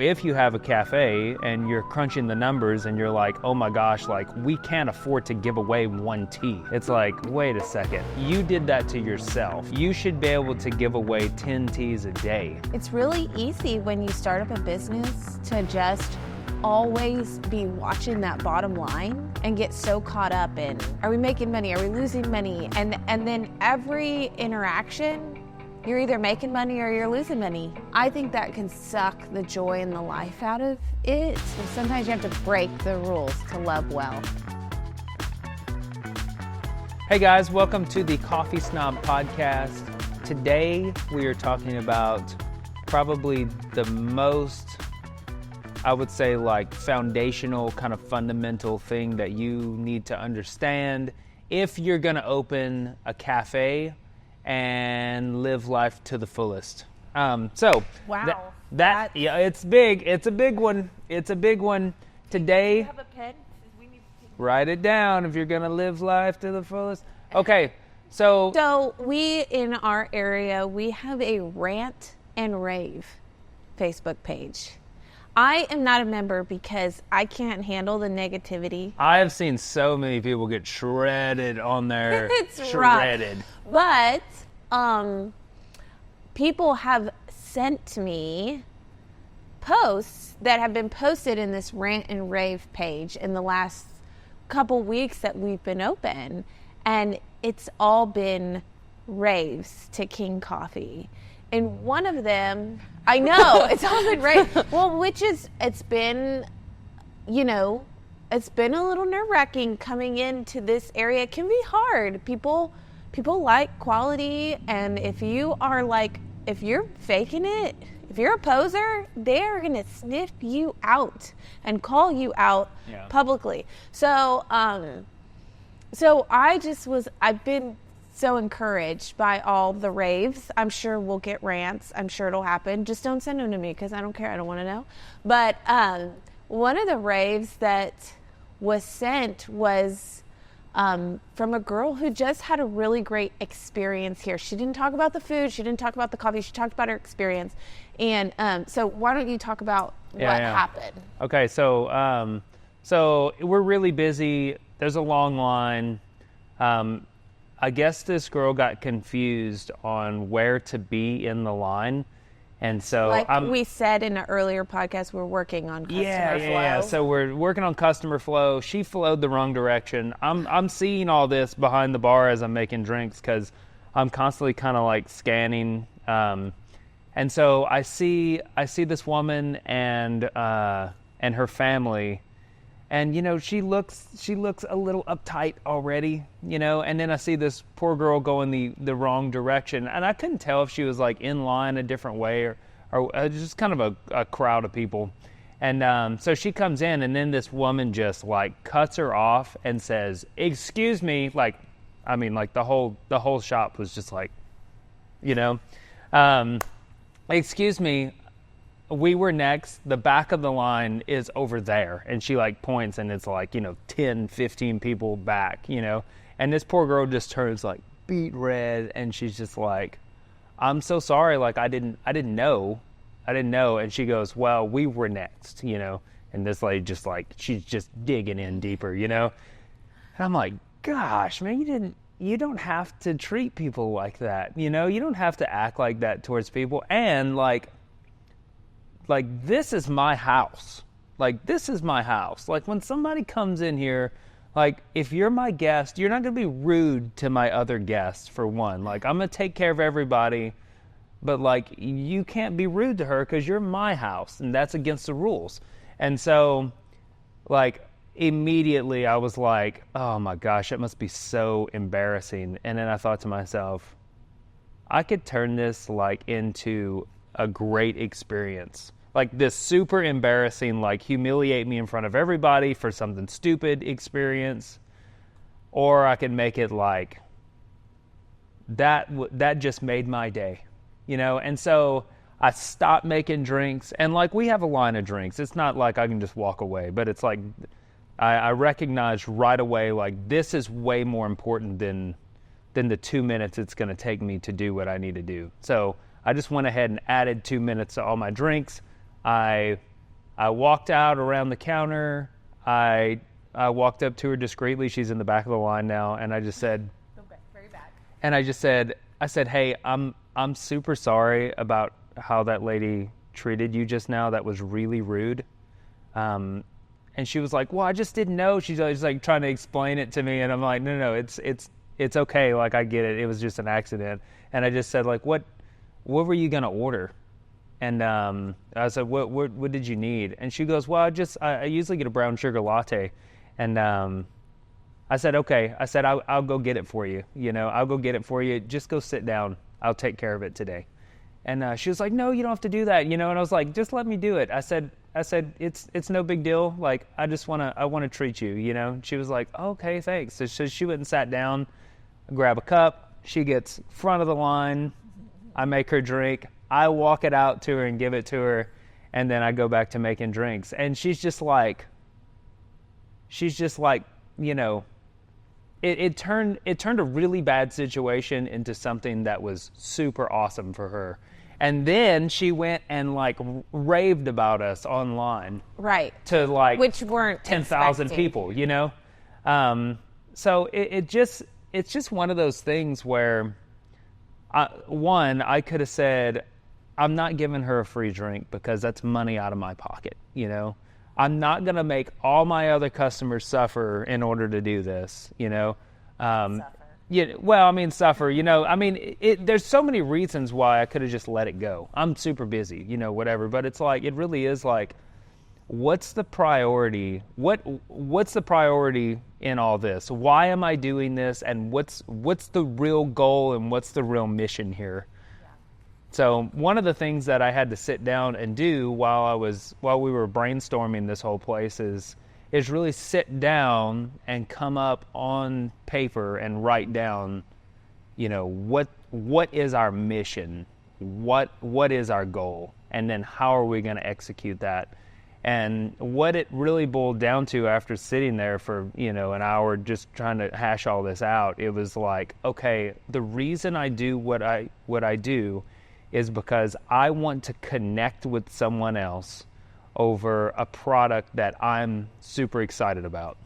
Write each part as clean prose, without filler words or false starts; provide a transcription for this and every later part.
If you have a cafe and you're crunching the numbers and you're like, oh my gosh, like we can't afford to give away one tea. It's like, wait a second, you did that to yourself. You should be able to give away 10 teas a day. It's really easy when you start up a business to just always be watching that bottom line and get so caught up in, are we making money? Are we losing money? And then every interaction, you're either making money or you're losing money. I think that can suck the joy and the life out of it. So sometimes you have to break the rules to love well. Hey guys, welcome to the Coffee Snob Podcast. Today we are talking about probably the most, I would say, like foundational kind of fundamental thing that you need to understand if you're gonna open a cafe and live life to the fullest. Wow. Yeah, it's big. It's a big one. It's a big one. Today, Do you have a pen? write it down if you're gonna live life to the fullest. Okay, so we in our area, we have a rant and rave Facebook page. I am not a member because I can't handle the negativity. I have seen so many people get shredded on there. It's shredded. Rough. But people have sent me posts that have been posted in this rant and rave page in the last couple weeks that we've been open, and it's all been raves to King Coffee. And one of them, I know, it's all been raves. Well, it's been a little nerve-wracking coming into this area. It can be hard. People like quality, and if you're faking it, if you're a poser, they're gonna sniff you out and call you out publicly. So I've been so encouraged by all the raves. I'm sure we'll get rants. I'm sure it'll happen. Just don't send them to me because I don't care. I don't want to know. But one of the raves that was sent was from a girl who just had a really great experience here. She didn't talk about the food. She didn't talk about the coffee. She talked about her experience. And so why don't you talk about what happened? Okay, so we're really busy. There's a long line. I guess this girl got confused on where to be in the line. And so we said in an earlier podcast, we're working on customer flow. Yeah. So we're working on customer flow. She flowed the wrong direction. I'm seeing all this behind the bar as I'm making drinks because I'm constantly kind of like scanning. And so I see this woman and her family. And, she looks a little uptight already, and then I see this poor girl going the wrong direction. And I couldn't tell if she was like in line a different way or just kind of a crowd of people. And so she comes in, and then this woman just like cuts her off and says, "Excuse me," like the whole shop was just like, "Excuse me. We were next. The back of the line is over there." And she like points, and it's like, 10, 15 people back, And this poor girl just turns like beet red, and she's just like, "I'm so sorry. Like I didn't know. And she goes, "Well, we were next, And this lady just like, she's just digging in deeper, And I'm like, gosh, man, you don't have to treat people like that. You don't have to act like that towards people. And like, this is my house. This is my house. When somebody comes in here, if you're my guest, you're not going to be rude to my other guests, for one. I'm going to take care of everybody, but, you can't be rude to her because you're my house, and that's against the rules. And so, immediately I was like, oh, my gosh, it must be so embarrassing. And then I thought to myself, I could turn this, into a great experience. This super embarrassing, humiliate me in front of everybody for something stupid experience. Or I could make it that just made my day, And so I stopped making drinks, and we have a line of drinks. It's not like I can just walk away, but it's I recognized right away, this is way more important than the 2 minutes it's going to take me to do what I need to do. So I just went ahead and added 2 minutes to all my drinks. I walked out around the counter. I walked up to her discreetly. She's in the back of the line now, and I just said, okay, very back. And I said, hey, I'm super sorry about how that lady treated you just now. That was really rude. And she was like, well, I just didn't know. She's always like trying to explain it to me. And I'm like, no, it's okay. Like, I get it. It was just an accident. And I just said, like, what were you going to order? And I said, what did you need? And she goes, well, I usually get a brown sugar latte. And I said, okay. I said, I'll go get it for you. I'll go get it for you. Just go sit down. I'll take care of it today. And she was like, no, you don't have to do that. And I was like, just let me do it. I said, it's no big deal. Like, I want to treat you, She was like, okay, thanks. So she went and sat down, grab a cup. She gets front of the line. I make her drink. I walk it out to her and give it to her. And then I go back to making drinks. And she's just like, it turned a really bad situation into something that was super awesome for her. And then she went and like raved about us online, right? To like which weren't 10,000 people, So it's just one of those things where, I could have said, I'm not giving her a free drink because that's money out of my pocket. I'm not going to make all my other customers suffer in order to do this. Suffer. Yeah, well, I mean, suffer, there's so many reasons why I could have just let it go. I'm super busy, whatever. But it's like, it really is like, what's the priority? What's the priority in all this? Why am I doing this? And what's the real goal and what's the real mission here? Yeah. So one of the things that I had to sit down and do while we were brainstorming this whole place is really sit down and come up on paper and write down, what is our mission? What is our goal? And then how are we going to execute that? And what it really boiled down to after sitting there for, an hour just trying to hash all this out, it was like, okay, the reason I do what I do is because I want to connect with someone else over a product that I'm super excited about.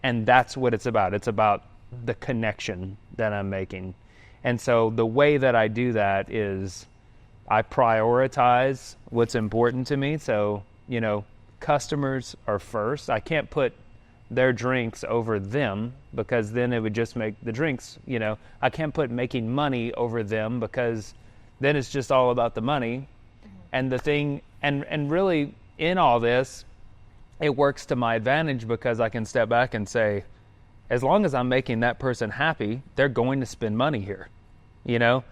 And that's what it's about. It's about the connection that I'm making. And so the way that I do that is I prioritize what's important to me. So, customers are first. I can't put their drinks over them because then it would just make the drinks, I can't put making money over them because then it's just all about the money. And the thing, and really in all this, it works to my advantage because I can step back and say, as long as I'm making that person happy, they're going to spend money here, and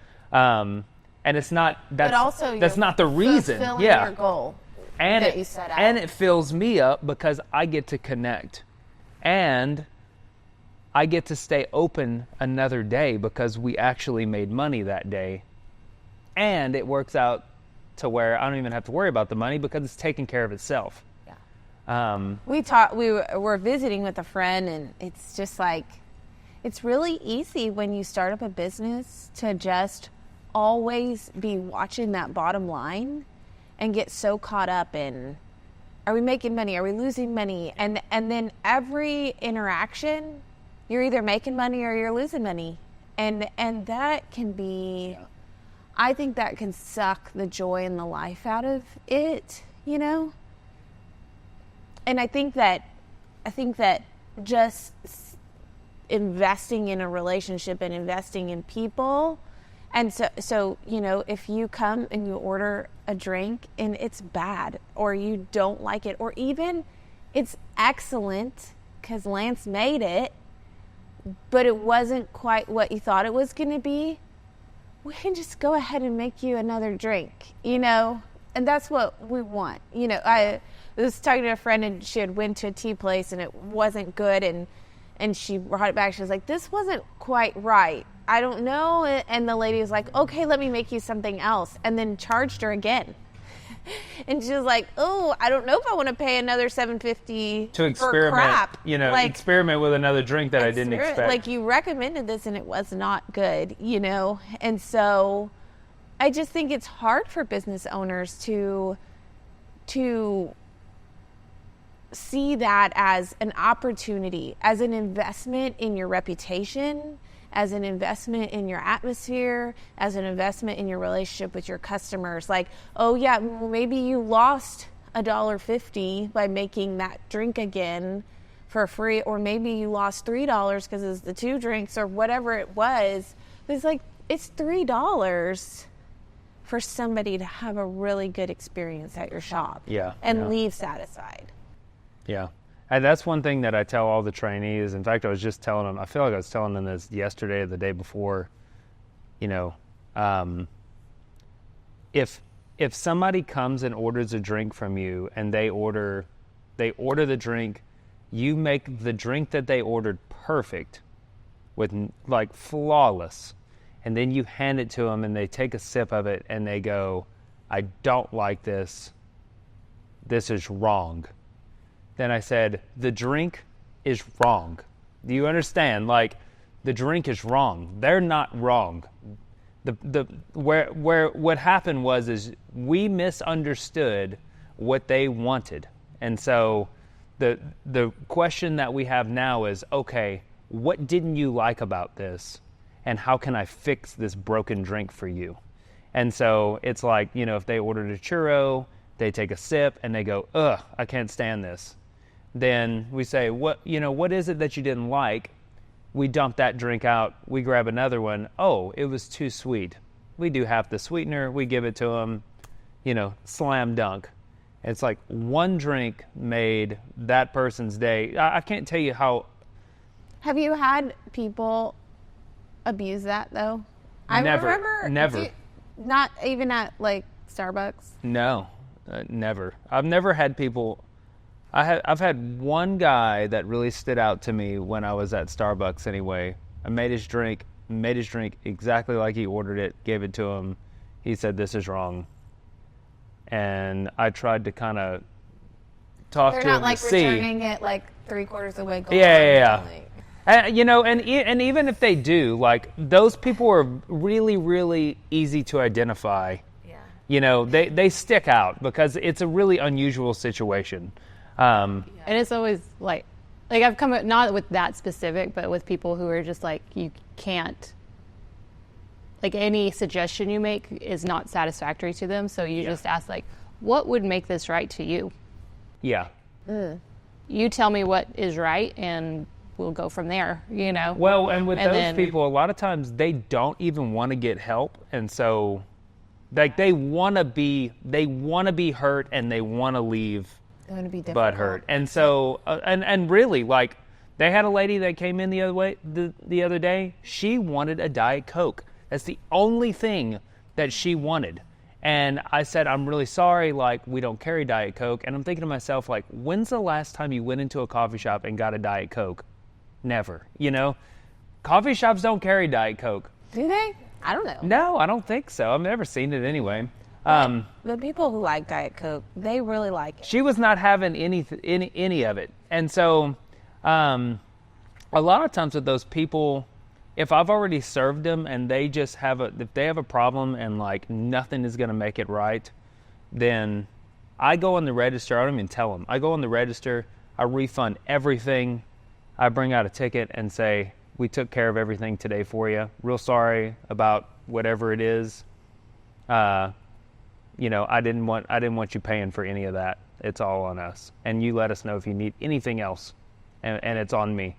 it's not, that's not the reason. Your goal and that you set out. And it fills me up because I get to connect and I get to stay open another day because we actually made money that day. And it works out to where I don't even have to worry about the money because it's taking care of itself. Yeah. We were visiting with a friend, and it's just like, it's really easy when you start up a business to just always be watching that bottom line and get so caught up in, are we making money? Are we losing money? And then every interaction, you're either making money or you're losing money. And that can be, yeah. I think that can suck the joy and the life out of it, And I think that just investing in a relationship and investing in people, and so if you come and you order a drink and it's bad or you don't like it, or even it's excellent because Lance made it, but it wasn't quite what you thought it was going to be, we can just go ahead and make you another drink, and that's what we want. I was talking to a friend, and she had went to a tea place and it wasn't good, and she brought it back. She was like, this wasn't quite right. I don't know. And the lady was like, okay, let me make you something else, and then charged her again. And she was like, oh, I don't know if I want to pay another $7.50 to experiment, for crap. Experiment with another drink that I didn't expect. Like, you recommended this and it was not good, And so I just think it's hard for business owners to to see that as an opportunity, as an investment in your reputation, as an investment in your atmosphere, as an investment in your relationship with your customers. Like, oh yeah, well, maybe you lost $1.50 by making that drink again for free, or maybe you lost $3 because it's the 2 drinks or whatever it was. It's like, it's $3 for somebody to have a really good experience at your shop and leave satisfied. Yeah. And that's one thing that I tell all the trainees. In fact, I was just telling them, I feel like I was telling them this yesterday or the day before, you know, if somebody comes and orders a drink from you and they order the drink, you make the drink that they ordered perfect, with like flawless, and then you hand it to them and they take a sip of it and they go, I don't like this. This is wrong. Then I said, the drink is wrong. Do you understand? Like, the drink is wrong. They're not wrong. What happened was we misunderstood what they wanted. And so the question that we have now is, okay, what didn't you like about this? And how can I fix this broken drink for you? And so it's like, you know, if they ordered a churro, they take a sip and they go, ugh, I can't stand this. Then we say, what is it that you didn't like? We dump that drink out. We grab another one. Oh, it was too sweet. We do half the sweetener. We give it to them, you know, slam dunk. It's like one drink made that person's day. I can't tell you how. Have you had people abuse that, though? Never. Not even at, like, Starbucks? No, never. I've never had people. I've had one guy that really stood out to me when I was at Starbucks anyway. I made his drink exactly like he ordered it, gave it to him. He said, this is wrong. And I tried to kind of talk to him to see. They're not like returning it like 3/4 of the way gone. Yeah. You know, and even if they do, like, those people are really, really easy to identify. Yeah. You know, they stick out because it's a really unusual situation. And it's always like I've come not with that specific, but with people who are just like, you can't, like, any suggestion you make is not satisfactory to them. So you just ask, like, what would make this right to you? Yeah. You tell me what is right and we'll go from there, you know? Well, and with those people, a lot of times they don't even want to get help. And so, like, they want to be hurt and they want to leave but hurt. And so, and really, like, they had a lady that came in the other day. She wanted a Diet Coke. That's the only thing that she wanted. And I said, I'm really sorry, like, we don't carry Diet Coke. And I'm thinking to myself, like, when's the last time you went into a coffee shop and got a Diet Coke? Never, you know? Coffee shops don't carry Diet Coke. Do they? I don't know. No, I don't think so. I've never seen it anyway. The people who like Diet Coke, they really like it. She was not having any of it. And so a lot of times with those people, if I've already served them and they just if they have a problem and, like, nothing is going to make it right, then I go on the register. I don't even tell them. I go on the register. I refund everything. I bring out a ticket and say, we took care of everything today for you. Real sorry about whatever it is. You know, I didn't want you paying for any of that. It's all on us. And you let us know if you need anything else. And it's on me.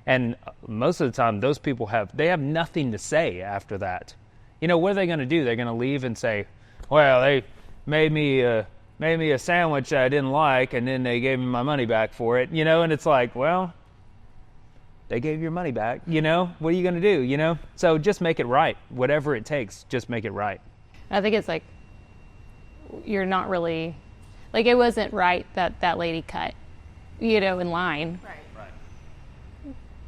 And most of the time, those people have nothing to say after that. You know, what are they going to do? They're going to leave and say, well, they made me a sandwich I didn't like, and then they gave me my money back for it. You know, and it's like, well, they gave your money back. You know, what are you going to do? You know, so just make it right. Whatever it takes, just make it right. I think it's like, you're not really, like, it wasn't right that lady cut, you know, in line. Right.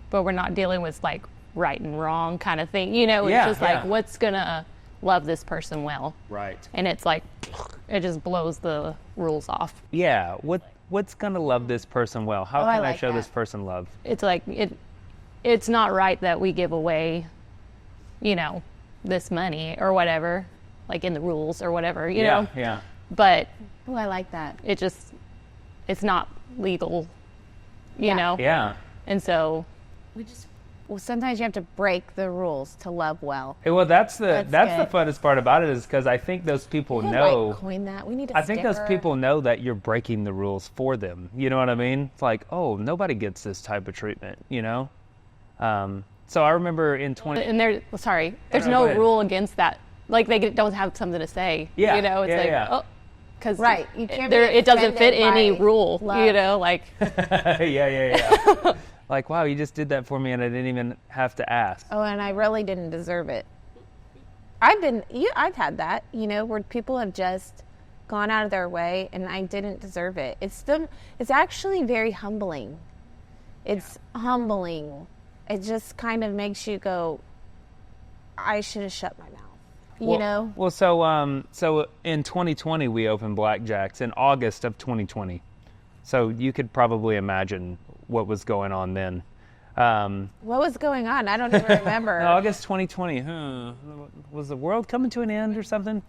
But we're not dealing with, like, right and wrong kind of thing. You know, it's just like, what's going to love this person well? Right. And it's like, it just blows the rules off. Yeah. What's going to love this person well? How can I show this person love? It's like, it's not right that we give away, you know, this money or whatever, like, in the rules or whatever, you know? Yeah. but Oh, I like that. it's not legal, you know? Yeah. And so Well, sometimes you have to break the rules to love well. Well, that's the That's good. funnest part about it, is because I think those people We know. might coin that. We need a I think those sticker. people know that you're breaking the rules for them. You know what I mean? It's like, oh, nobody gets this type of treatment, you know? So I remember in and there's go no ahead. rule against that. Like they don't have something to say. Yeah, You know, it's yeah, like, yeah. oh, because Right. You can't be it doesn't fit offended any by rule, love. you know, like, yeah. Like, wow, you just did that for me and I didn't even have to ask. Oh, and I really didn't deserve it. I've had that, you know, where people have just gone out of their way and I didn't deserve it. It's actually very humbling. It's humbling. It just kind of makes you go, I should have shut my mouth. You know? Well, so in 2020 we opened Blackjack's in August of 2020. So you could probably imagine what was going on then. What was going on? I don't even remember. August 2020. Was the world coming to an end or something?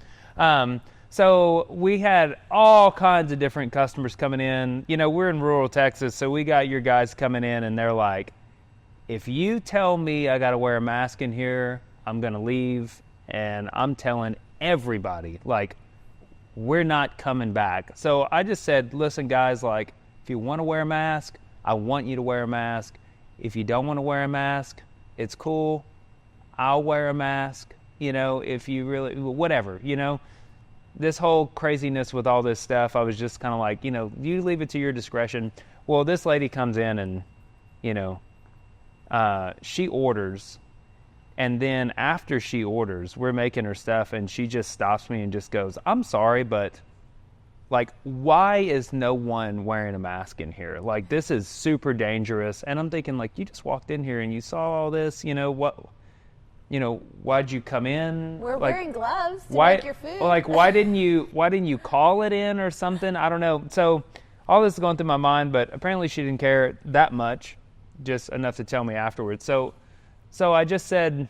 So we had all kinds of different customers coming in. You know, we're in rural Texas, so we got your guys coming in and they're like, if you tell me I got to wear a mask in here, I'm going to leave. And I'm telling everybody, like, we're not coming back. So I just said, listen, guys, like, if you want to wear a mask, I want you to wear a mask. If you don't want to wear a mask, it's cool. I'll wear a mask. You know, if you really, whatever, you know. This whole craziness with all this stuff, I was just kind of like, you know, you leave it to your discretion. Well, this lady comes in and, you know, she orders. And then after she orders, we're making her stuff and she just stops me and just goes, I'm sorry, but like, why is no one wearing a mask in here? Like, this is super dangerous. And I'm thinking, like, you just walked in here and you saw all this, you know, why'd you come in? We're like, wearing gloves to make your food. Like, why didn't you call it in or something? I don't know. So all this is going through my mind, but apparently she didn't care that much, just enough to tell me afterwards. So I just said,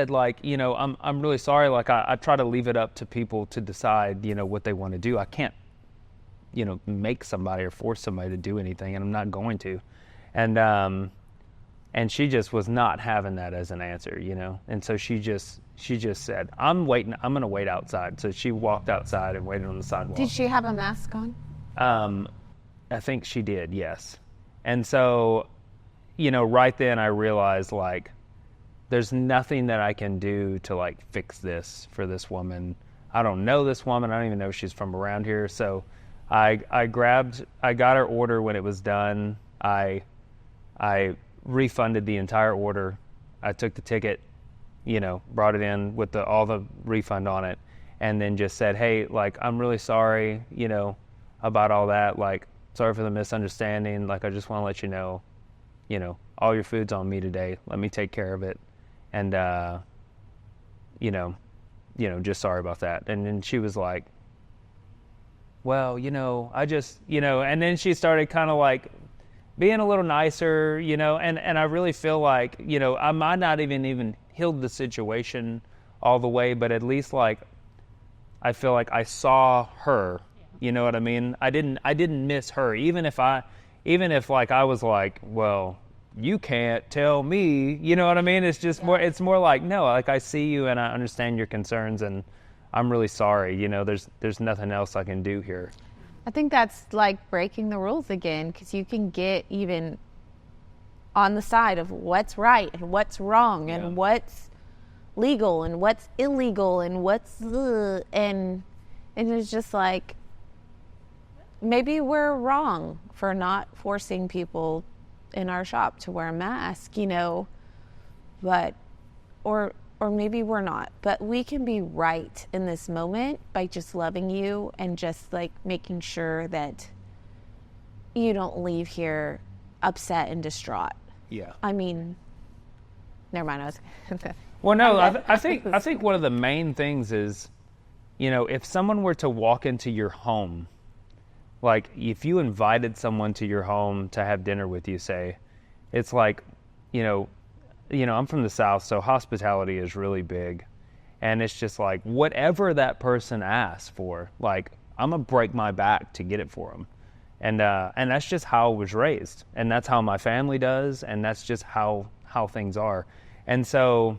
like, you know, I'm really sorry. Like, I try to leave it up to people to decide, you know, what they want to do. I can't, you know, make somebody or force somebody to do anything, and I'm not going to. And she just was not having that as an answer, you know. And so she just said, I'm going to wait outside. So she walked outside and waited on the sidewalk. Did she have a mask on? I think she did, yes. And so, you know, right then I realized, like, there's nothing that I can do to, like, fix this for this woman. I don't know this woman. I don't even know if she's from around here. So I got her order when it was done. I refunded the entire order. I took the ticket, you know, brought it in with all the refund on it, and then just said, hey, like, I'm really sorry, you know, about all that. Like, sorry for the misunderstanding. Like, I just want to let you know, all your food's on me today. Let me take care of it. And, you know, just sorry about that. And then she was like, well, you know, I just, you know, and then she started kind of like being a little nicer, you know, and I really feel like, you know, I might not even healed the situation all the way, but at least, like, I feel like I saw her, you know what I mean? I didn't miss her, even if like I was like, well, you can't tell me, you know what I mean? It's just it's more like, no, like, I see you and I understand your concerns and I'm really sorry, you know, there's nothing else I can do here. I think that's like breaking the rules again, because you can get even on the side of what's right and what's wrong and what's legal and what's illegal and what's and it's just like, maybe we're wrong for not forcing people in our shop to wear a mask, you know, but or maybe we're not, but we can be right in this moment by just loving you and just, like, making sure that you don't leave here upset and distraught. Yeah. I mean, never mind. Well, no, I think one of the main things is, you know, if someone were to walk into your home, like, if you invited someone to your home to have dinner with you, say, it's like, you know, I'm from the South, so hospitality is really big. And it's just like, whatever that person asks for, like, I'm going to break my back to get it for them. And that's just how I was raised. And that's how my family does. And that's just how things are. And so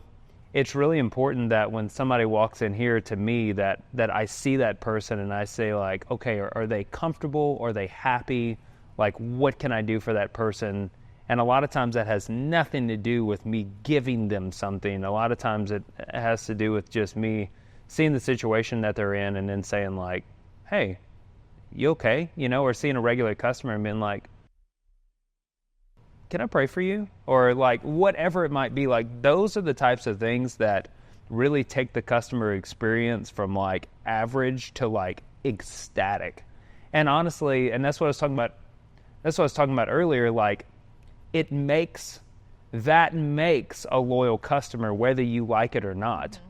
it's really important that when somebody walks in here to me, that I see that person and I say, like, okay, are they comfortable? Are they happy? Like, what can I do for that person? And a lot of times that has nothing to do with me giving them something. A lot of times it has to do with just me seeing the situation that they're in and then saying, like, hey, you okay? You know, or seeing a regular customer and being like, can I pray for you? Or like whatever it might be. Like, those are the types of things that really take the customer experience from like average to like ecstatic. And honestly, and that's what I was talking about earlier, like, it makes a loyal customer whether you like it or not. Mm-hmm.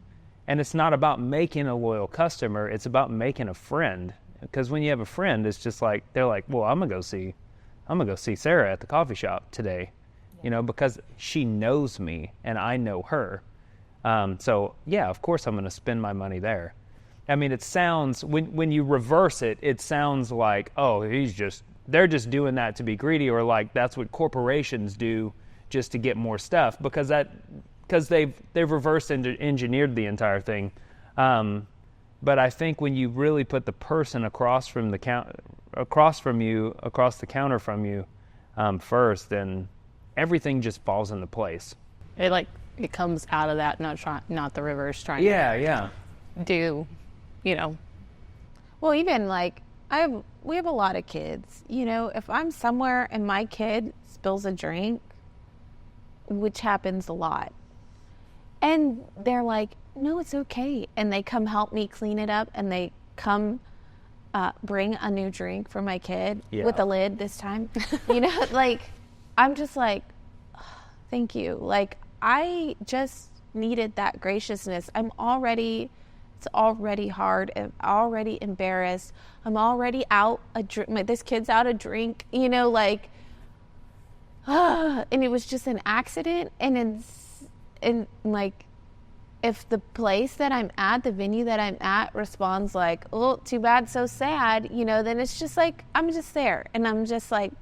And it's not about making a loyal customer, it's about making a friend. Because when you have a friend, it's just like, they're like, well, I'm gonna go see Sarah at the coffee shop today, you know, because she knows me and I know her. So yeah, of course I'm gonna spend my money there. I mean, it sounds, when you reverse it, it sounds like, oh, they're just doing that to be greedy, or like that's what corporations do just to get more stuff, because they've reverse engineered the entire thing. But I think when you really put the person across the counter from you first, then everything just falls into place. It comes out of that, not the reverse trying. Yeah. Do, you know. Well, even like we have a lot of kids. You know, if I'm somewhere and my kid spills a drink, which happens a lot, and they're like, no, it's okay. And they come help me clean it up, and they come bring a new drink for my kid with a lid this time. You know, like, I'm just like, oh, thank you. Like, I just needed that graciousness. It's already hard. I'm already embarrassed. I'm already out this kid's out a drink, you know, like, and it was just an accident. And like, if the place that I'm at, the venue that I'm at responds like, oh, too bad, so sad, you know, then it's just like, I'm just there and I'm just like,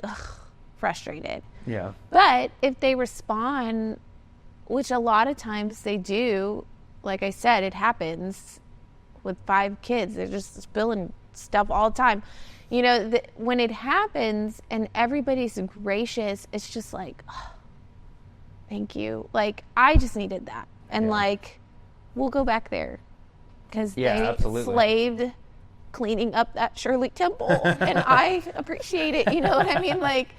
frustrated. Yeah. But if they respond, which a lot of times they do, like I said, it happens with 5 kids. They're just spilling stuff all the time. You know, when it happens and everybody's gracious, it's just like, oh, thank you. Like, I just needed that. And like, we'll go back there because they absolutely slaved cleaning up that Shirley Temple, and I appreciate it. You know what I mean? Like,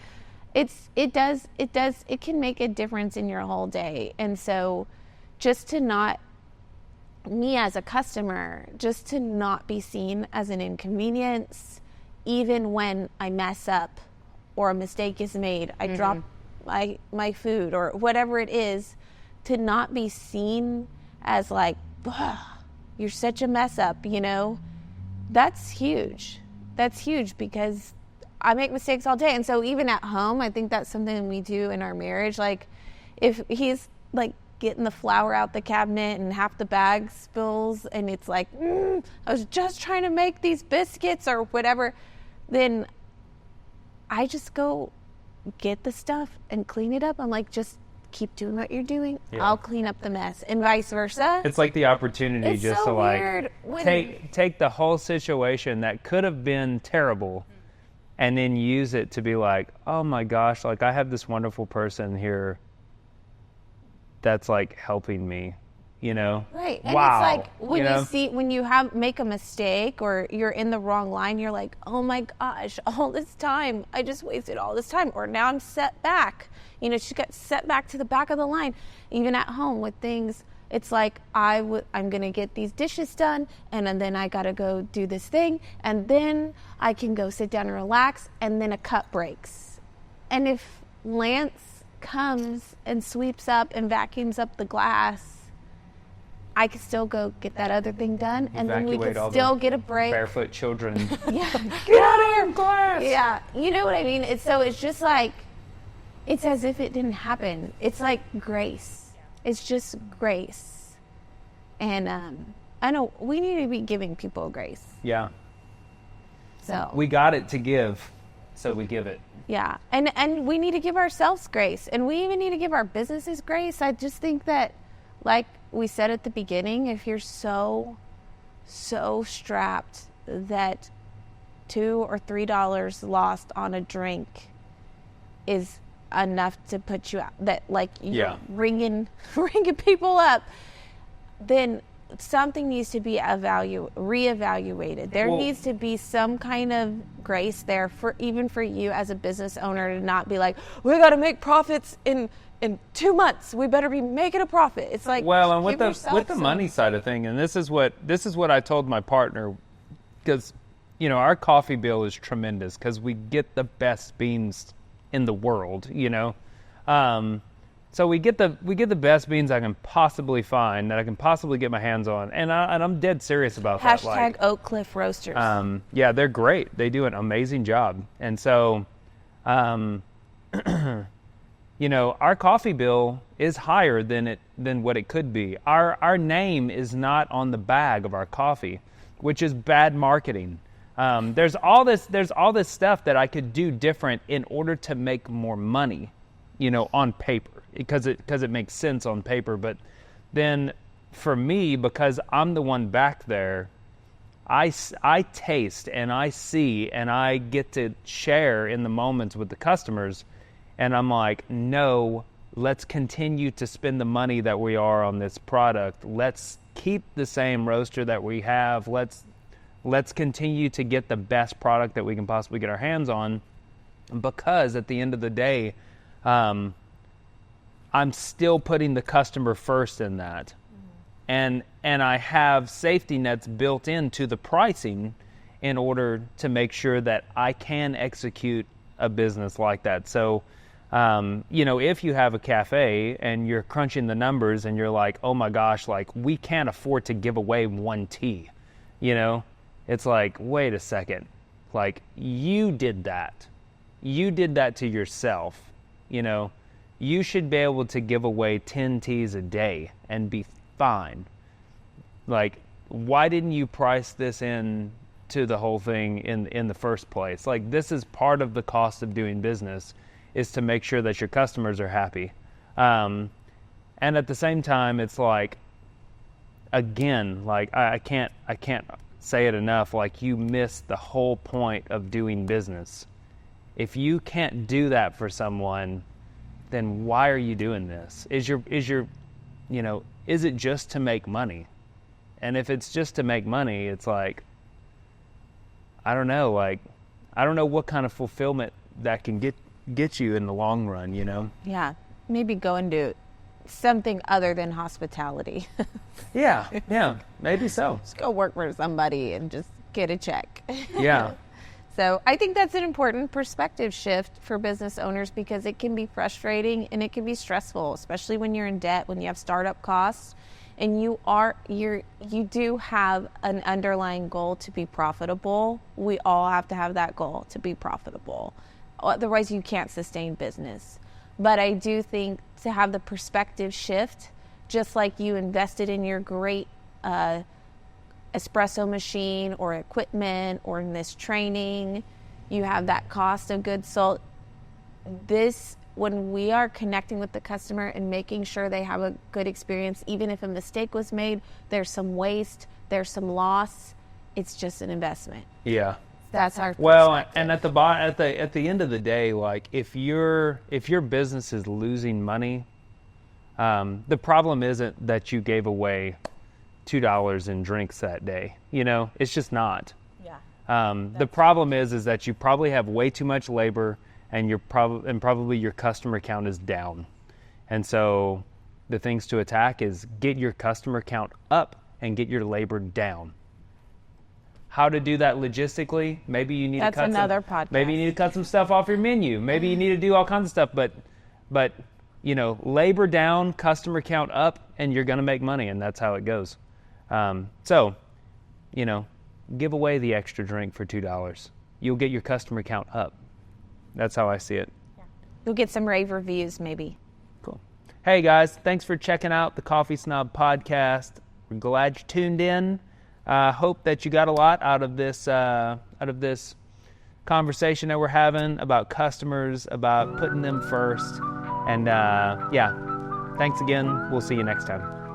it can make a difference in your whole day. And so, just to not, me as a customer, just to not be seen as an inconvenience, even when I mess up or a mistake is made, I drop my food or whatever it is, to not be seen as like, you're such a mess up, you know, that's huge. That's huge because I make mistakes all day. And so even at home, I think that's something we do in our marriage. Like, if he's like getting the flour out the cabinet and half the bag spills and it's like, I was just trying to make these biscuits or whatever, then I just go get the stuff and clean it up. I'm like, just keep doing what you're doing. I'll clean up the mess, and vice versa. It's like the opportunity it's just so to like weird take the whole situation that could have been terrible and then use it to be like, oh my gosh, like I have this wonderful person here that's like helping me, you know? Right. And wow. It's like when you make a mistake or you're in the wrong line, you're like, oh my gosh, all this time, I just wasted all this time. Or now I'm set back. You know, she got set back to the back of the line. Even at home with things, it's like I'm going to get these dishes done, and then I got to go do this thing, and then I can go sit down and relax, and then a cup breaks. And if Lance comes and sweeps up and vacuums up the glass, I could still go get that other thing done, and then we could still get a break. Barefoot children. Yeah. Get out of here, glass! Yeah. You know what I mean? It's just like, it's as if it didn't happen. It's like grace. It's just grace. And I know we need to be giving people grace. Yeah. So We got it to give, so we give it. yeah, and we need to give ourselves grace, and we even need to give our businesses grace. I just think that, like we said at the beginning, if you're so strapped that $2 or $3 lost on a drink is enough to put you out, that like you're ringing people up, then something needs to be reevaluated. There needs to be some kind of grace there for even for you as a business owner to not be like, we got to make profits in 2 months. We better be making a profit. It's like, well, and with the money side of thing, and this is what I told my partner, because our coffee bill is tremendous because we get the best beans in the world, So we get the best beans I can possibly find, that I can possibly get my hands on, and I'm dead serious about that. Hashtag Oak Cliff Roasters. Yeah, they're great. They do an amazing job, and so, our coffee bill is higher than what it could be. Our name is not on the bag of our coffee, which is bad marketing. There's all this stuff that I could do different in order to make more money, on paper. Because it makes sense on paper, but then for me, because I'm the one back there, I taste and I see and I get to share in the moments with the customers, and I'm like, no, let's continue to spend the money that we are on this product. Let's keep the same roaster that we have. Let's continue to get the best product that we can possibly get our hands on, because at the end of the day, I'm still putting the customer first in that. And I have safety nets built into the pricing in order to make sure that I can execute a business like that. So, if you have a cafe and you're crunching the numbers and you're like, oh my gosh, like we can't afford to give away one tea, it's like, wait a second, like you did that to yourself, You should be able to give away 10 teas a day and be fine. Like, why didn't you price this in to the whole thing in the first place? Like, this is part of the cost of doing business, is to make sure that your customers are happy. And at the same time, it's like, again, like I can't say it enough. Like, you miss the whole point of doing business. If you can't do that for someone, then why are you doing this? Is it just to make money? And if it's just to make money, it's like, I don't know what kind of fulfillment that can get you in the long run, Yeah, maybe go and do something other than hospitality. Yeah, maybe so. Just go work for somebody and just get a check. Yeah. So I think that's an important perspective shift for business owners, because it can be frustrating and it can be stressful, especially when you're in debt, when you have startup costs, and you do have an underlying goal to be profitable. We all have to have that goal to be profitable. Otherwise, you can't sustain business. But I do think to have the perspective shift, just like you invested in your great espresso machine or equipment or in this training, you have that cost of goods sold. When we are connecting with the customer and making sure they have a good experience, even if a mistake was made, there's some waste, there's some loss, it's just an investment. Yeah. That's our well, and at the end of the day, like if your business is losing money, the problem isn't that you gave away $2 in drinks that day. It's just not. Yeah. The problem is that you probably have way too much labor, and probably your customer count is down. And so the things to attack is get your customer count up and get your labor down. How to do that logistically? Maybe you need to cut another podcast. Maybe you need to cut some stuff off your menu. Maybe you need to do all kinds of stuff, but labor down, customer count up, and you're going to make money, and that's how it goes. So, give away the extra drink for $2. You'll get your customer count up. That's how I see it. Yeah. You'll get some rave reviews, maybe. Cool. Hey, guys, thanks for checking out the Coffee Snob Podcast. We're glad you tuned in. Hope that you got a lot out of this conversation that we're having about customers, about putting them first. And yeah, thanks again. We'll see you next time.